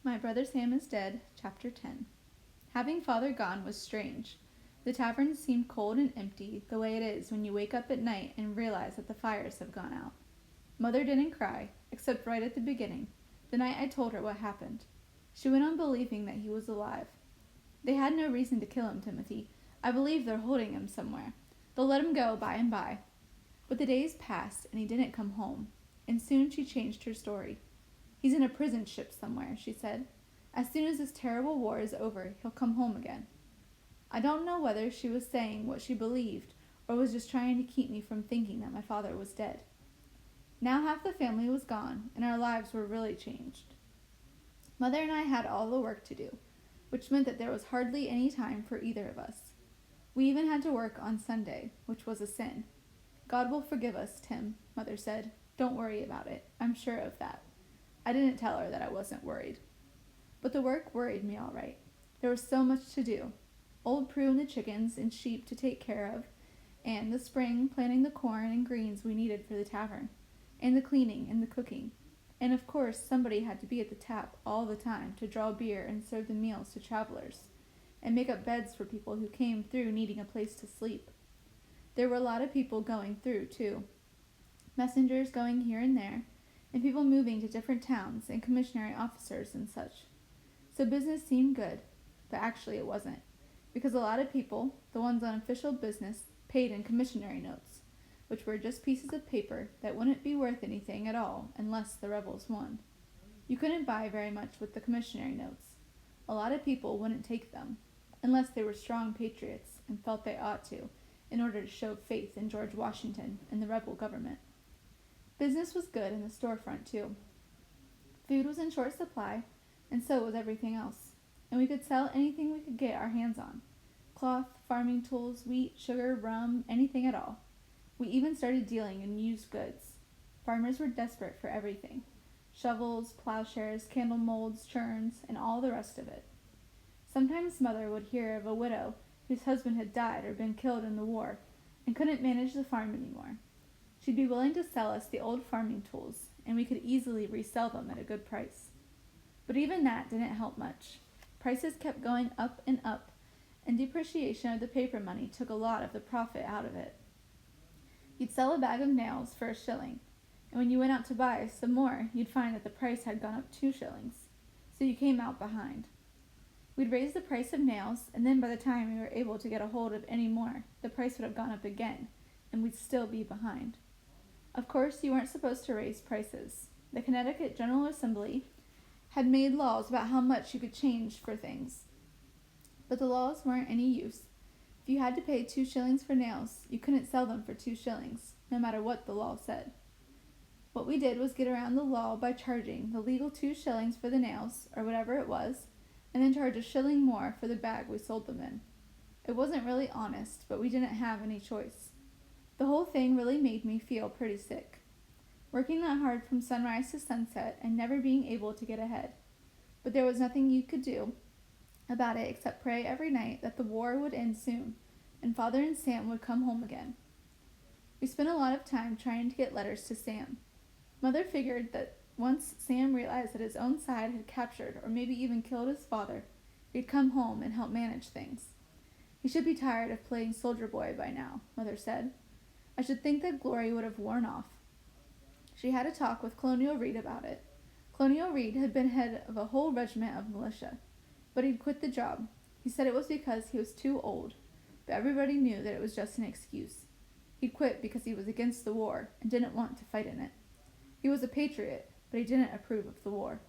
My Brother Sam is Dead, Chapter 10. Having father gone was strange. The tavern seemed cold and empty, the way it is when you wake up at night and realize that the fires have gone out. Mother didn't cry, except right at the beginning, the night I told her what happened. She went on believing that he was alive. They had no reason to kill him, Timothy. I believe they're holding him somewhere. They'll let him go by and by. But the days passed, and he didn't come home, and soon she changed her story. He's in a prison ship somewhere, she said. As soon as this terrible war is over, he'll come home again. I don't know whether she was saying what she believed, or was just trying to keep me from thinking that my father was dead. Now half the family was gone, and our lives were really changed. Mother and I had all the work to do, which meant that there was hardly any time for either of us. We even had to work on Sunday, which was a sin. God will forgive us, Tim, Mother said. Don't worry about it. I'm sure of that. I didn't tell her that I wasn't worried. But the work worried me all right. There was so much to do. Old Prue and the chickens and sheep to take care of, and the spring planting the corn and greens we needed for the tavern, and the cleaning and the cooking. And of course somebody had to be at the tap all the time to draw beer and serve the meals to travelers, and make up beds for people who came through needing a place to sleep. There were a lot of people going through, too. Messengers going here and there, and people moving to different towns, and commissionary officers and such. So business seemed good, but actually it wasn't, because a lot of people, the ones on official business, paid in commissionary notes, which were just pieces of paper that wouldn't be worth anything at all unless the rebels won. You couldn't buy very much with the commissionary notes. A lot of people wouldn't take them, unless they were strong patriots and felt they ought to, in order to show faith in George Washington and the rebel government. Business was good in the storefront, too. Food was in short supply, and so was everything else, and we could sell anything we could get our hands on. Cloth, farming tools, wheat, sugar, rum, anything at all. We even started dealing in used goods. Farmers were desperate for everything. Shovels, plowshares, candle molds, churns, and all the rest of it. Sometimes Mother would hear of a widow whose husband had died or been killed in the war, and couldn't manage the farm anymore. She'd be willing to sell us the old farming tools, and we could easily resell them at a good price. But even that didn't help much. Prices kept going up, and depreciation of the paper money took a lot of the profit out of it. You'd sell a bag of nails for a shilling, and when you went out to buy some more, you'd find that the price had gone up 2 shillings, so you came out behind. We'd raise the price of nails, and then by the time we were able to get a hold of any more, the price would have gone up again, and we'd still be behind. Of course, you weren't supposed to raise prices. The Connecticut General Assembly had made laws about how much you could change for things. But the laws weren't any use. If you had to pay 2 shillings for nails, you couldn't sell them for 2 shillings, no matter what the law said. What we did was get around the law by charging the legal 2 shillings for the nails, or whatever it was, and then charge a shilling more for the bag we sold them in. It wasn't really honest, but we didn't have any choice. The whole thing really made me feel pretty sick. Working that hard from sunrise to sunset and never being able to get ahead. But there was nothing you could do about it except pray every night that the war would end soon, and Father and Sam would come home again. We spent a lot of time trying to get letters to Sam. Mother figured that once Sam realized that his own side had captured or maybe even killed his father, he'd come home and help manage things. He should be tired of playing soldier boy by now, Mother said. I should think that glory would have worn off. She had a talk with Colonial Reed about it. Colonial Reed had been head of a whole regiment of militia, but he'd quit the job. He said it was because he was too old, but everybody knew that it was just an excuse. He'd quit because he was against the war and didn't want to fight in it. He was a patriot, but he didn't approve of the war.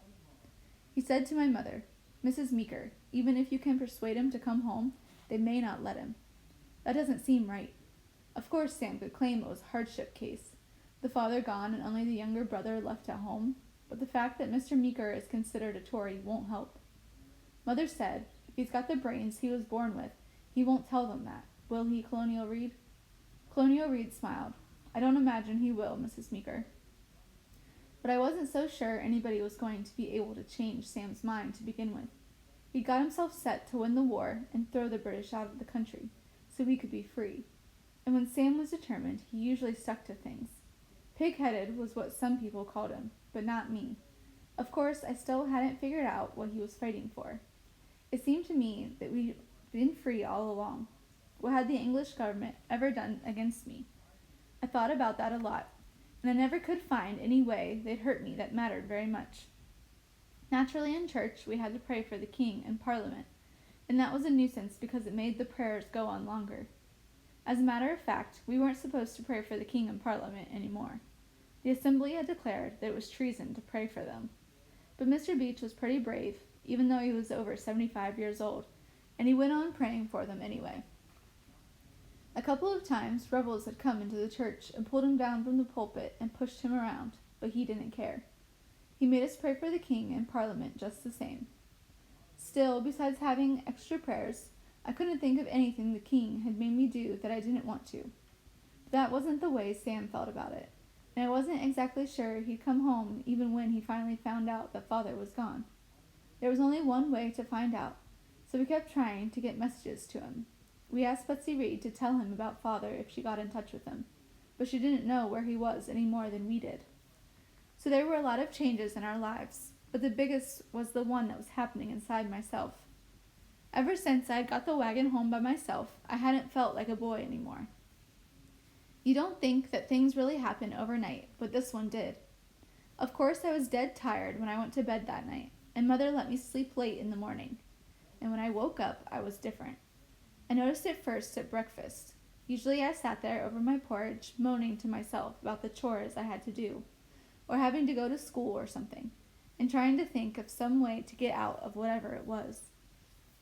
He said to my mother, Mrs. Meeker, even if you can persuade him to come home, they may not let him. That doesn't seem right. Of course Sam could claim it was a hardship case, the father gone and only the younger brother left at home, but the fact that Mr. Meeker is considered a Tory won't help. Mother said, if he's got the brains he was born with, he won't tell them that, will he, Colonial Reed? Colonial Reed smiled. I don't imagine he will, Mrs. Meeker. But I wasn't so sure anybody was going to be able to change Sam's mind to begin with. He'd got himself set to win the war and throw the British out of the country, so we could be free. And when Sam was determined, he usually stuck to things. Pig-headed was what some people called him, but not me. Of course, I still hadn't figured out what he was fighting for. It seemed to me that we'd been free all along. What had the English government ever done against me? I thought about that a lot, and I never could find any way they'd hurt me that mattered very much. Naturally, in church, we had to pray for the king and parliament, and that was a nuisance because it made the prayers go on longer. As a matter of fact, we weren't supposed to pray for the king and parliament anymore. The assembly had declared that it was treason to pray for them. But Mr. Beach was pretty brave, even though he was over 75 years old, and he went on praying for them anyway. A couple of times, rebels had come into the church and pulled him down from the pulpit and pushed him around, but he didn't care. He made us pray for the king and parliament just the same. Still, besides having extra prayers, I couldn't think of anything the king had made me do that I didn't want to. But that wasn't the way Sam felt about it, and I wasn't exactly sure he'd come home even when he finally found out that Father was gone. There was only one way to find out, so we kept trying to get messages to him. We asked Betsy Reed to tell him about Father if she got in touch with him, but she didn't know where he was any more than we did. So there were a lot of changes in our lives, but the biggest was the one that was happening inside myself. Ever since I had got the wagon home by myself, I hadn't felt like a boy anymore. You don't think that things really happen overnight, but this one did. Of course, I was dead tired when I went to bed that night, and Mother let me sleep late in the morning. And when I woke up, I was different. I noticed it first at breakfast. Usually I sat there over my porridge, moaning to myself about the chores I had to do, or having to go to school or something, and trying to think of some way to get out of whatever it was.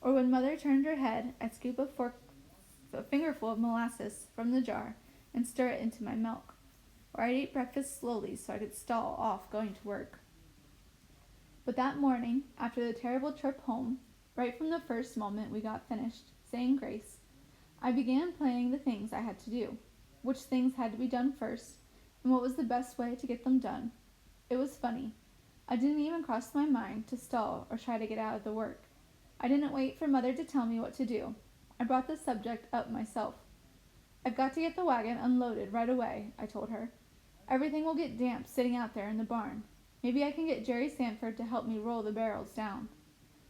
Or when Mother turned her head, I'd scoop a fingerful of molasses from the jar and stir it into my milk. Or I'd eat breakfast slowly so I could stall off going to work. But that morning, after the terrible trip home, right from the first moment we got finished saying grace, I began planning the things I had to do, which things had to be done first, and what was the best way to get them done. It was funny. I didn't even cross my mind to stall or try to get out of the work. I didn't wait for Mother to tell me what to do. I brought the subject up myself. I've got to get the wagon unloaded right away, I told her. Everything will get damp sitting out there in the barn. Maybe I can get Jerry Sanford to help me roll the barrels down.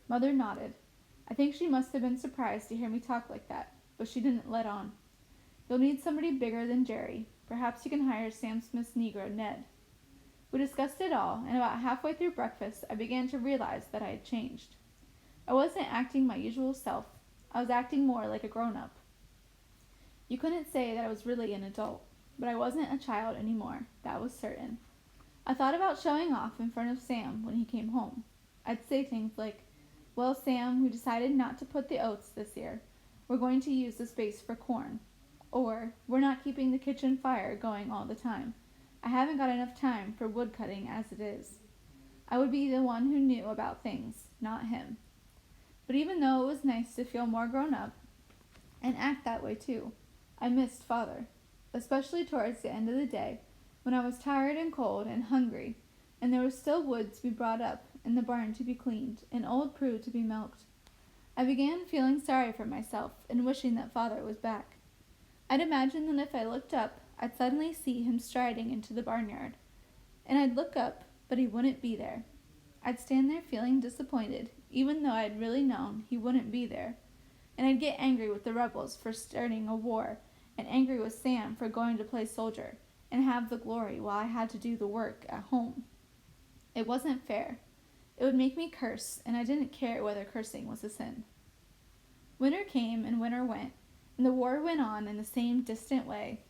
Mother nodded. I think she must have been surprised to hear me talk like that, but she didn't let on. You'll need somebody bigger than Jerry. Perhaps you can hire Sam Smith's Negro, Ned. We discussed it all, and about halfway through breakfast, I began to realize that I had changed. I wasn't acting my usual self. I was acting more like a grown-up. You couldn't say that I was really an adult, but I wasn't a child anymore, that was certain. I thought about showing off in front of Sam when he came home. I'd say things like, "Well, Sam, we decided not to put the oats this year. We're going to use the space for corn." Or, "We're not keeping the kitchen fire going all the time. I haven't got enough time for wood cutting as it is." I would be the one who knew about things, not him. But even though it was nice to feel more grown up, and act that way too, I missed Father, especially towards the end of the day, when I was tired and cold and hungry, and there was still wood to be brought up, and the barn to be cleaned, and old Prue to be milked. I began feeling sorry for myself, and wishing that Father was back. I'd imagine that if I looked up, I'd suddenly see him striding into the barnyard, and I'd look up, but he wouldn't be there. I'd stand there feeling disappointed, even though I'd really known he wouldn't be there, and I'd get angry with the rebels for starting a war, and angry with Sam for going to play soldier, and have the glory while I had to do the work at home. It wasn't fair. It would make me curse, and I didn't care whether cursing was a sin. Winter came and winter went, and the war went on in the same distant way.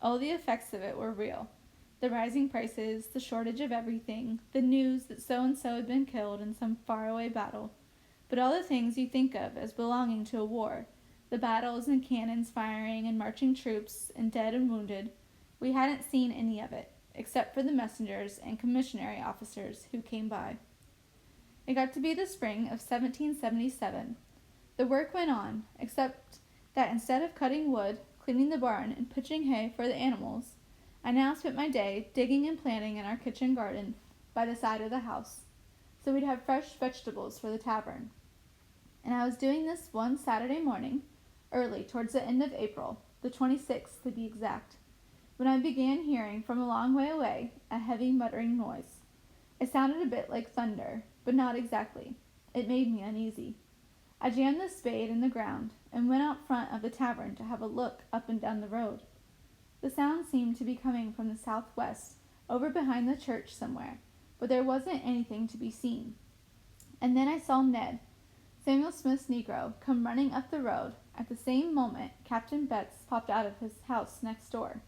All the effects of it were real. The rising prices, the shortage of everything, the news that so-and-so had been killed in some faraway battle. But all the things you think of as belonging to a war, the battles and cannons firing and marching troops and dead and wounded, we hadn't seen any of it, except for the messengers and commissary officers who came by. It got to be the spring of 1777. The work went on, except that instead of cutting wood, cleaning the barn, and pitching hay for the animals, I now spent my day digging and planting in our kitchen garden by the side of the house, so we'd have fresh vegetables for the tavern. And I was doing this one Saturday morning, early towards the end of April, the 26th to be exact, when I began hearing from a long way away a heavy muttering noise. It sounded a bit like thunder, but not exactly. It made me uneasy. I jammed the spade in the ground and went out front of the tavern to have a look up and down the road. The sound seemed to be coming from the southwest, over behind the church somewhere, but there wasn't anything to be seen. And then I saw Ned, Samuel Smith's Negro, come running up the road. At the same moment, Captain Betts popped out of his house next door.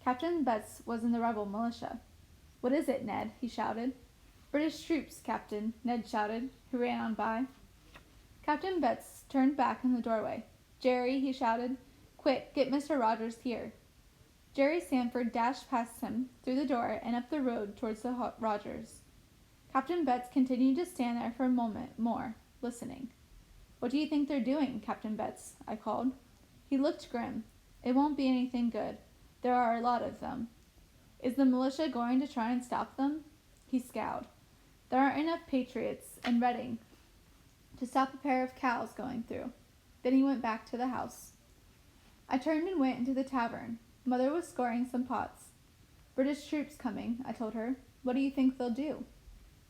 Captain Betts was in the rebel militia. "What is it, Ned?" he shouted. "British troops, Captain," Ned shouted, who ran on by. Captain Betts turned back in the doorway. "Jerry," he shouted, "quick, get Mr. Rogers here." Jerry Sanford dashed past him, through the door, and up the road towards the Rogers. Captain Betts continued to stand there for a moment more, listening. "What do you think they're doing, Captain Betts?" I called. He looked grim. "It won't be anything good. There are a lot of them." "Is the militia going to try and stop them?" He scowled. "There aren't enough patriots in Reading to stop a pair of cows going through." Then he went back to the house. I turned and went into the tavern. Mother was scouring some pots. "British troops coming," I told her. "What do you think they'll do?"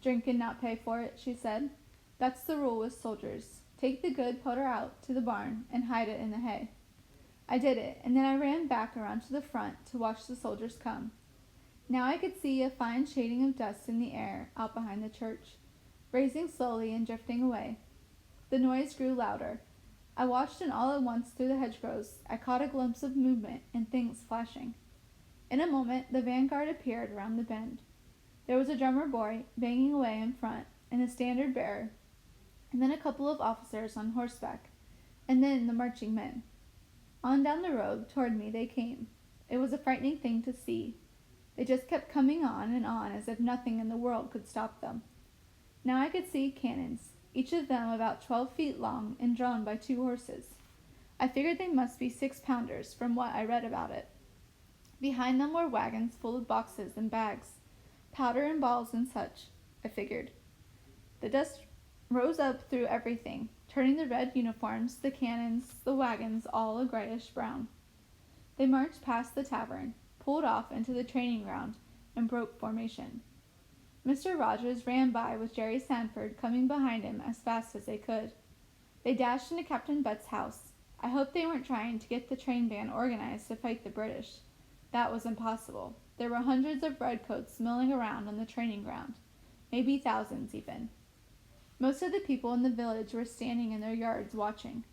"Drink and not pay for it," she said. "That's the rule with soldiers. Take the good powder out to the barn and hide it in the hay." I did it, and then I ran back around to the front to watch the soldiers come. Now I could see a fine shading of dust in the air out behind the church, raising slowly and drifting away. The noise grew louder. I watched, and all at once through the hedgerows I caught a glimpse of movement and things flashing. In a moment the vanguard appeared around the bend. There was a drummer boy banging away in front, and a standard bearer, and then a couple of officers on horseback, and then the marching men. On down the road toward me they came. It was a frightening thing to see. They just kept coming on and on as if nothing in the world could stop them. Now I could see cannons, each of them about 12 feet long and drawn by 2 horses. I figured they must be 6-pounders from what I read about it. Behind them were wagons full of boxes and bags, powder and balls and such, I figured. The dust rose up through everything, turning the red uniforms, the cannons, the wagons all a grayish brown. They marched past the tavern, pulled off into the training ground, and broke formation. Mr. Rogers ran by with Jerry Sanford coming behind him as fast as they could. They dashed into Captain Betts' house. I hoped they weren't trying to get the train band organized to fight the British. That was impossible. There were hundreds of redcoats milling around on the training ground, maybe thousands even. Most of the people in the village were standing in their yards watching.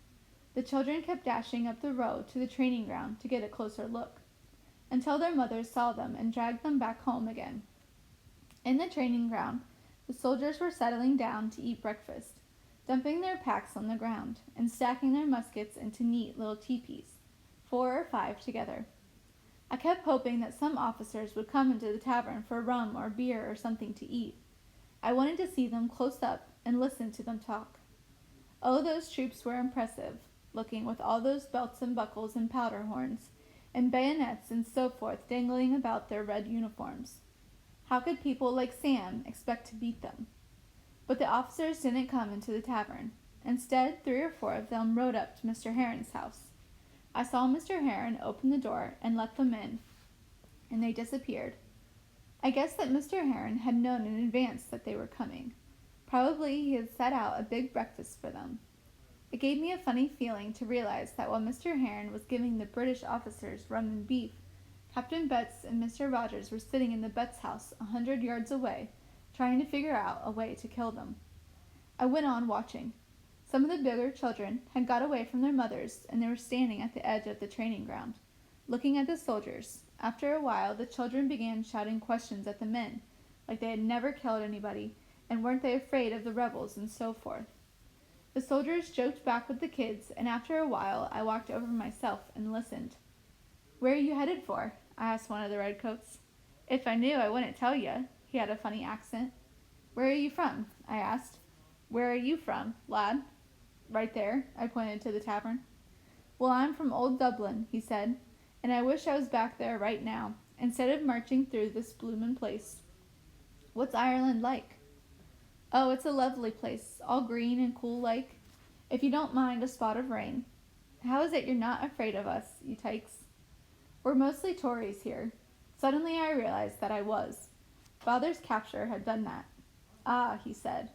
The children kept dashing up the road to the training ground to get a closer look, until their mothers saw them and dragged them back home again. In the training ground, the soldiers were settling down to eat breakfast, dumping their packs on the ground, and stacking their muskets into neat little teepees, 4 or 5 together. I kept hoping that some officers would come into the tavern for rum or beer or something to eat. I wanted to see them close up and listen to them talk. Oh, those troops were impressive looking, with all those belts and buckles and powder horns, and bayonets and so forth dangling about their red uniforms. How could people like Sam expect to beat them? But the officers didn't come into the tavern. Instead, 3 or 4 of them rode up to Mr. Heron's house. I saw Mr. Heron open the door and let them in, and they disappeared. I guess that Mr. Heron had known in advance that they were coming. Probably he had set out a big breakfast for them. It gave me a funny feeling to realize that while Mr. Heron was giving the British officers rum and beef, Captain Betts and Mr. Rogers were sitting in the Betts house 100 yards away, trying to figure out a way to kill them. I went on watching. Some of the bigger children had got away from their mothers, and they were standing at the edge of the training ground, looking at the soldiers. After a while, the children began shouting questions at the men, like they had never killed anybody, and weren't they afraid of the rebels, and so forth. The soldiers joked back with the kids, and after a while I walked over myself and listened. "Where are you headed for?" I asked one of the redcoats. "If I knew, I wouldn't tell you." He had a funny accent. "Where are you from?" I asked. "Where are you from, lad?" "Right there," I pointed to the tavern. "Well, I'm from old Dublin," he said, "and I wish I was back there right now, instead of marching through this bloomin' place." "What's Ireland like?" "Oh, it's a lovely place, all green and cool like, if you don't mind a spot of rain." "How is it you're not afraid of us, you tykes?" "We're mostly Tories here." Suddenly I realized that I was. Father's capture had done that. "Ah," he said,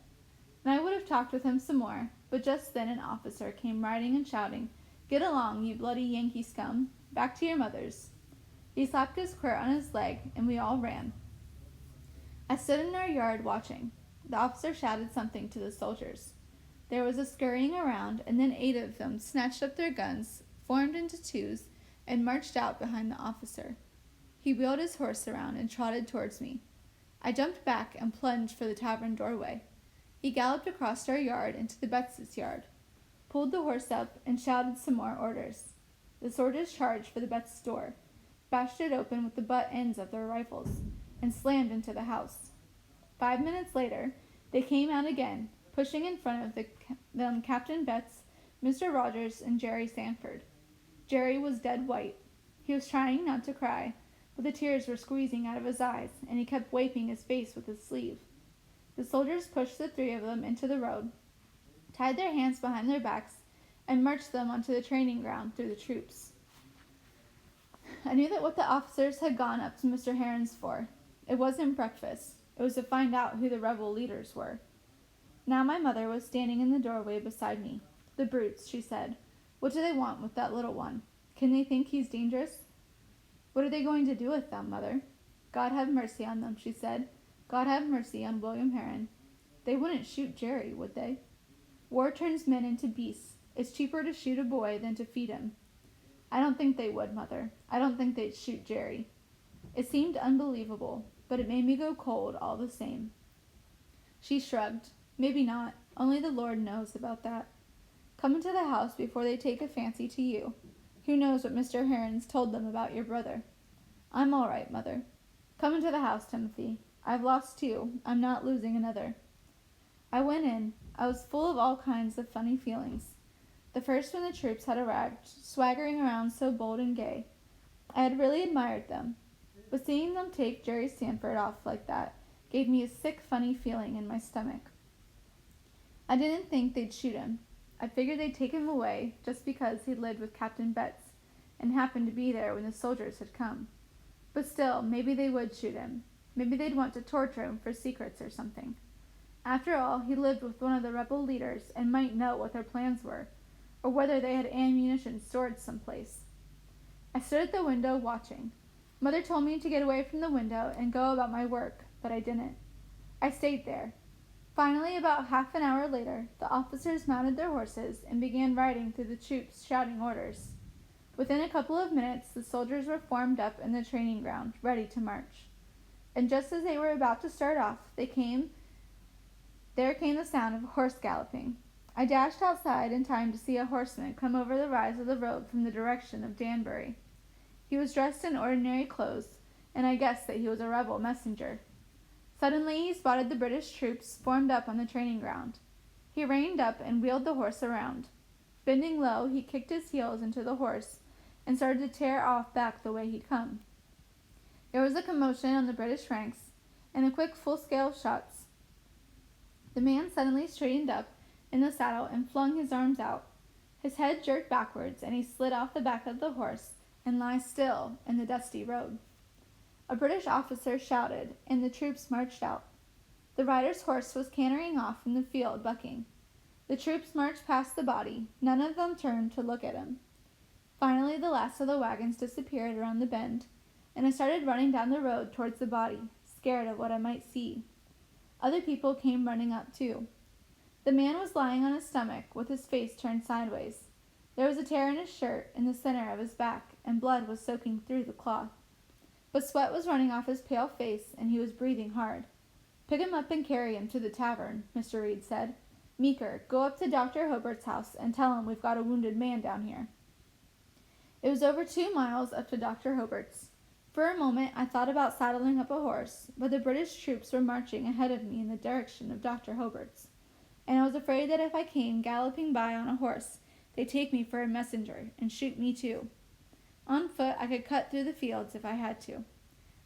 and I would have talked with him some more, but just then an officer came riding and shouting, "Get along, you bloody Yankee scum! Back to your mothers!" He slapped his quirt on his leg, and we all ran. I stood in our yard watching. The officer shouted something to the soldiers. There was a scurrying around, and then 8 of them snatched up their guns, formed into twos, and marched out behind the officer. He wheeled his horse around and trotted towards me. I jumped back and plunged for the tavern doorway. He galloped across our yard into the Betts' yard, pulled the horse up, and shouted some more orders. The soldiers charged for the Betts' door, bashed it open with the butt ends of their rifles, and slammed into the house. 5 minutes later, they came out again, pushing in front of them Captain Betts, Mr. Rogers, and Jerry Sanford. Jerry was dead white. He was trying not to cry, but the tears were squeezing out of his eyes, and he kept wiping his face with his sleeve. The soldiers pushed the 3 of them into the road, tied their hands behind their backs, and marched them onto the training ground through the troops. I knew that what the officers had gone up to Mr. Heron's for. It wasn't breakfast. It was to find out who the rebel leaders were. Now my mother was standing in the doorway beside me. "The brutes," she said. "What do they want with that little one? Can they think he's dangerous?" "What are they going to do with them, Mother?" "God have mercy on them," she said. "God have mercy on William Heron. They wouldn't shoot Jerry, would they? War turns men into beasts. It's cheaper to shoot a boy than to feed him." "I don't think they would, Mother. I don't think they'd shoot Jerry." It seemed unbelievable, but it made me go cold all the same. She shrugged. "Maybe not. Only the Lord knows about that. Come into the house before they take a fancy to you. Who knows what Mr. Heron's told them about your brother?" "I'm all right, Mother." "Come into the house, Timothy. I've lost 2. I'm not losing another." I went in. I was full of all kinds of funny feelings. The first when the troops had arrived, swaggering around so bold and gay. I had really admired them, but seeing them take Jerry Sanford off like that gave me a sick, funny feeling in my stomach. I didn't think they'd shoot him. I figured they'd take him away just because he lived with Captain Betts and happened to be there when the soldiers had come. But still, maybe they would shoot him. Maybe they'd want to torture him for secrets or something. After all, he lived with one of the rebel leaders and might know what their plans were, or whether they had ammunition stored someplace. I stood at the window watching. Mother told me to get away from the window and go about my work, but I didn't. I stayed there. Finally, about half an hour later, the officers mounted their horses and began riding through the troops shouting orders. Within a couple of minutes, the soldiers were formed up in the training ground, ready to march. And just as they were about to start off, there came the sound of a horse galloping. I dashed outside in time to see a horseman come over the rise of the road from the direction of Danbury. He was dressed in ordinary clothes, and I guessed that he was a rebel messenger. Suddenly he spotted the British troops formed up on the training ground. He reined up and wheeled the horse around. Bending low, he kicked his heels into the horse and started to tear off back the way he'd come. There was a commotion on the British ranks, and a quick full-scale shots. The man suddenly straightened up in the saddle and flung his arms out. His head jerked backwards, and he slid off the back of the horse and lay still in the dusty road. A British officer shouted, and the troops marched out. The rider's horse was cantering off from the field, bucking. The troops marched past the body. None of them turned to look at him. Finally, the last of the wagons disappeared around the bend, and I started running down the road towards the body, scared of what I might see. Other people came running up, too. The man was lying on his stomach, with his face turned sideways. There was a tear in his shirt in the center of his back, and blood was soaking through the cloth. But sweat was running off his pale face, and he was breathing hard. "Pick him up and carry him to the tavern," Mr. Reed said. "Meeker, go up to Dr. Hobart's house and tell him we've got a wounded man down here." It was over 2 miles up to Dr. Hobart's. For a moment I thought about saddling up a horse, but the British troops were marching ahead of me in the direction of Dr. Hobart's, and I was afraid that if I came galloping by on a horse, they'd take me for a messenger and shoot me too. On foot I could cut through the fields if I had to.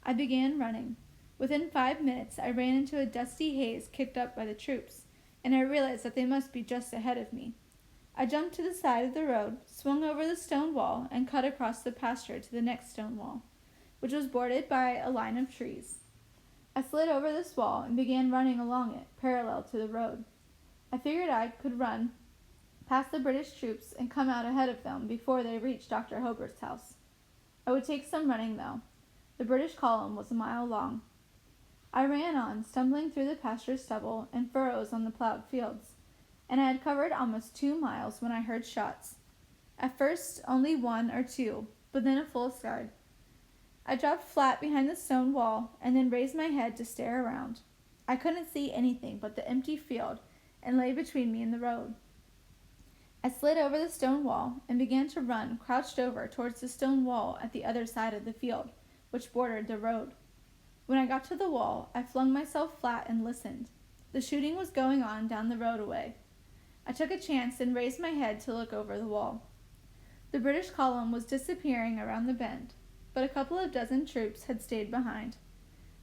I began running. Within 5 minutes I ran into a dusty haze kicked up by the troops, and I realized that they must be just ahead of me. I jumped to the side of the road, swung over the stone wall, and cut across the pasture to the next stone wall, which was bordered by a line of trees. I slid over this wall and began running along it, parallel to the road. I figured I could run past the British troops and come out ahead of them before they reached Dr. Hobart's house. I would take some running, though. The British column was a mile long. I ran on, stumbling through the pasture stubble and furrows on the plowed fields, and I had covered almost 2 miles when I heard shots. At first only 1 or 2, but then a full guard. I dropped flat behind the stone wall and then raised my head to stare around. I couldn't see anything but the empty field and lay between me and the road. I slid over the stone wall and began to run, crouched over towards the stone wall at the other side of the field, which bordered the road. When I got to the wall, I flung myself flat and listened. The shooting was going on down the road away. I took a chance and raised my head to look over the wall. The British column was disappearing around the bend, but a couple of dozen troops had stayed behind.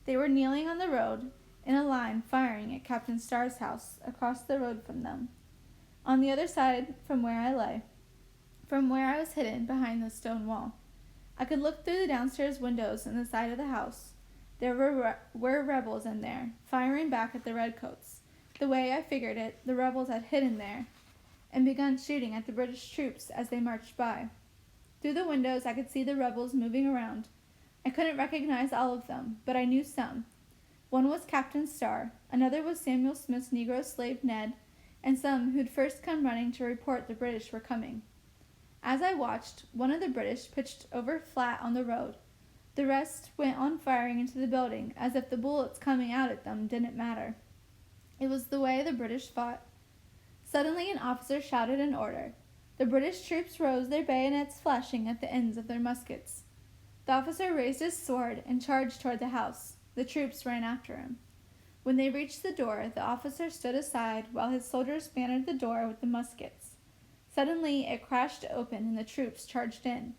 They were kneeling on the road, in a line, firing at Captain Starr's house across the road from them. On the other side from where I lay, from where I was hidden behind the stone wall, I could look through the downstairs windows in the side of the house. There were rebels in there, firing back at the redcoats. The way I figured it, the rebels had hidden there and begun shooting at the British troops as they marched by. Through the windows I could see the rebels moving around. I couldn't recognize all of them, but I knew some. One was Captain Starr, another was Samuel Smith's Negro slave Ned, and some who'd first come running to report the British were coming. As I watched, one of the British pitched over flat on the road. The rest went on firing into the building, as if the bullets coming out at them didn't matter. It was the way the British fought. Suddenly an officer shouted an order. The British troops rose, their bayonets flashing at the ends of their muskets. The officer raised his sword and charged toward the house. The troops ran after him. When they reached the door, the officer stood aside while his soldiers bannered the door with the muskets. Suddenly, it crashed open and the troops charged in.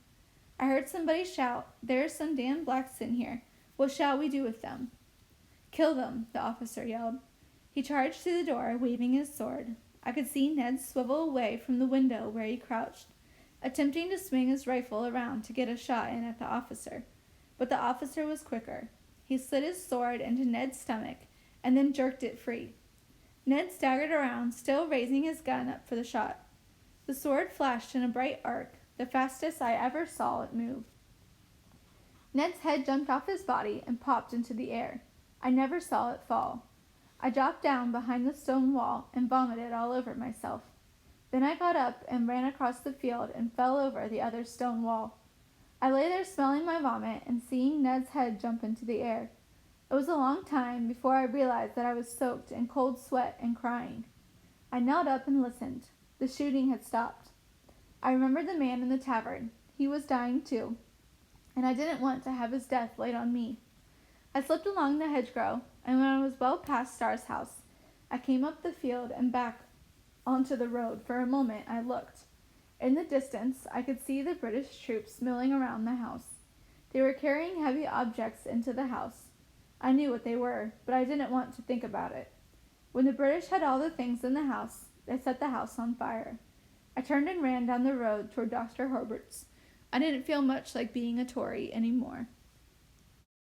I heard somebody shout, "There are some damn blacks in here. What shall we do with them?" "Kill them," the officer yelled. He charged through the door, waving his sword. I could see Ned swivel away from the window where he crouched, attempting to swing his rifle around to get a shot in at the officer. But the officer was quicker. He slid his sword into Ned's stomach and then jerked it free. Ned staggered around, still raising his gun up for the shot. The sword flashed in a bright arc, the fastest I ever saw it move. Ned's head jumped off his body and popped into the air. I never saw it fall. I dropped down behind the stone wall and vomited all over myself. Then I got up and ran across the field and fell over the other stone wall. I lay there smelling my vomit and seeing Ned's head jump into the air. It was a long time before I realized that I was soaked in cold sweat and crying. I knelt up and listened. The shooting had stopped. I remembered the man in the tavern. He was dying too, and I didn't want to have his death laid on me. I slipped along the hedgerow, and when I was well past Starr's house, I came up the field and back onto the road. For a moment I looked. In the distance I could see the British troops milling around the house. They were carrying heavy objects into the house. I knew what they were, but I didn't want to think about it. When the British had all the things in the house, they set the house on fire. I turned and ran down the road toward Dr. Hobart's. I didn't feel much like being a Tory anymore.